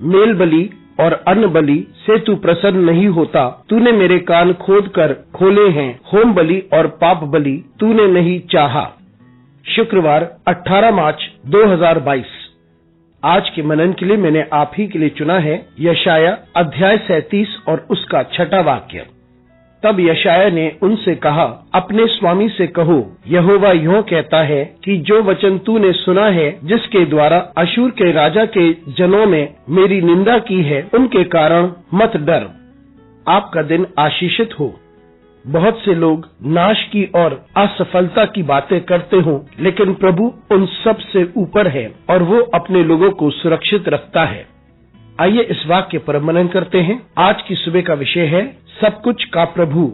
Mail बलि और अन्न बलि से तू प्रसन्न नहीं होता। तूने मेरे कान खोद कर खोले हैं, होम बलि और पाप बलि तूने नहीं चाहा। शुक्रवार 18 मार्च 2022। आज के मनन के लिए मैंने आप ही के लिए चुना है यशाया अध्याय 37 और उसका 6वां वाक्य। तब यशाया ने उनसे कहा, अपने स्वामी से कहो, यहोवा यूं कहता है कि जो वचन तूने सुना है, जिसके द्वारा अशूर के राजा के जनों ने मेरी निंदा की है, उनके कारण मत डर। आपका दिन आशीषित हो। बहुत से लोग नाश की और असफलता की बातें करते हो, लेकिन प्रभु उन सब से ऊपर है और वो अपने लोगों को सुरक्षित रखता है। आइए इस वाक्य पर मनन करते हैं। आज की सुबह का विषय है सब कुछ का प्रभु।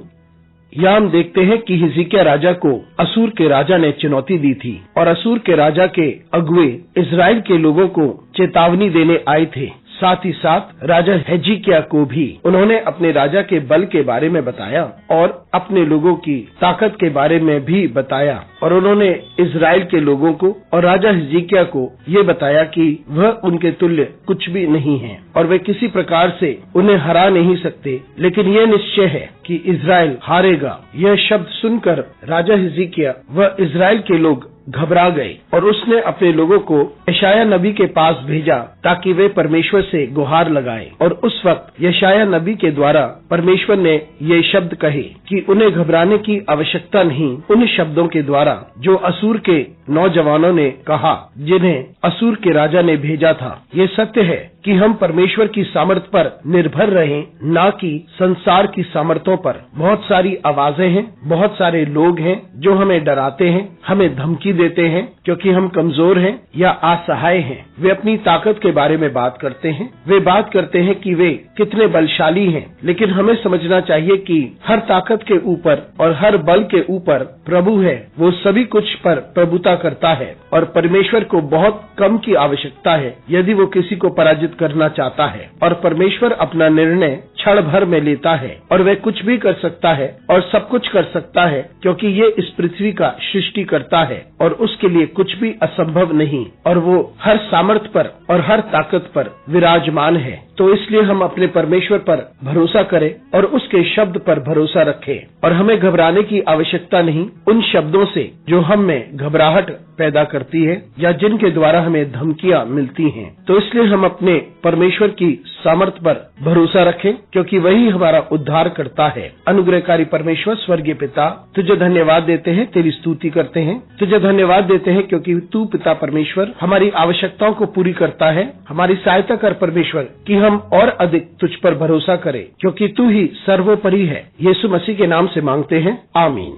यहाँ हम देखते हैं कि हिजकिय्याह राजा को असूर के राजा ने चुनौती दी थी और असूर के राजा के अगुए इजराइल के लोगों को चेतावनी देने आए थे। साथ ही साथ राजा हिजकिय्याह को भी उन्होंने अपने राजा के बल के बारे में बताया और अपने लोगों की ताकत के बारे में भी बताया और उन्होंने इजराइल के लोगों को और राजा हिजकिय्याह को ये बताया कि वह उनके तुल्य कुछ भी नहीं है और वे किसी प्रकार से उन्हें हरा नहीं सकते, लेकिन यह निश्चय है कि इजराइल हारेगा। यह शब्द सुनकर राजा हिजकिय्याह व इजराइल के लोग घबरा गए और उसने अपने लोगों को यशाया नबी के पास भेजा ताकि वे परमेश्वर से गुहार लगाएं। और उस वक्त यशाया नबी के द्वारा परमेश्वर ने ये शब्द कहे कि उन्हें घबराने की आवश्यकता नहीं, उन शब्दों के द्वारा जो असूर के नौजवानों ने कहा, जिन्हें असूर के राजा ने भेजा था। ये सत्य है कि हम परमेश्वर की सामर्थ पर निर्भर रहें, ना कि संसार की सामर्थ्यों पर। बहुत सारी आवाजें हैं, बहुत सारे लोग हैं जो हमें डराते हैं, हमें धमकी देते हैं क्योंकि हम कमजोर हैं या असहाय हैं। वे अपनी ताकत के बारे में बात करते हैं, वे बात करते हैं कि वे कितने बलशाली हैं, लेकिन हमें समझना चाहिए कि हर ताकत के ऊपर और हर बल के ऊपर प्रभु है। वो सभी कुछ पर प्रभुता करता है और परमेश्वर को बहुत कम की आवश्यकता है यदि वो किसी को पराजित करना चाहता है। और परमेश्वर अपना निर्णय क्षण भर में लेता है और वह कुछ भी कर सकता है और सब कुछ कर सकता है, क्योंकि ये इस पृथ्वी का सृष्टि करता है और उसके लिए कुछ भी असंभव नहीं और वो हर सामर्थ पर और हर ताकत पर विराजमान है। तो इसलिए हम अपने परमेश्वर पर भरोसा करें और उसके शब्द पर भरोसा रखें और हमें घबराने की आवश्यकता नहीं उन शब्दों से जो हम में घबराहट पैदा करती है या जिनके द्वारा हमें धमकियां मिलती हैं। तो इसलिए हम अपने परमेश्वर की सामर्थ पर भरोसा रखें, क्योंकि वही हमारा उद्धार करता है। अनुग्रहकारी परमेश्वर स्वर्गीय पिता, तुझे धन्यवाद देते हैं, तेरी स्तुति करते हैं, तुझे धन्यवाद देते हैं क्योंकि तू पिता परमेश्वर हमारी आवश्यकताओं को पूरी करता है। हमारी सहायता कर परमेश्वर कि हम और अधिक तुझ पर भरोसा करें, क्योंकि तू ही सर्वोपरि है। यीशु मसीह के नाम से मांगते हैं, आमीन।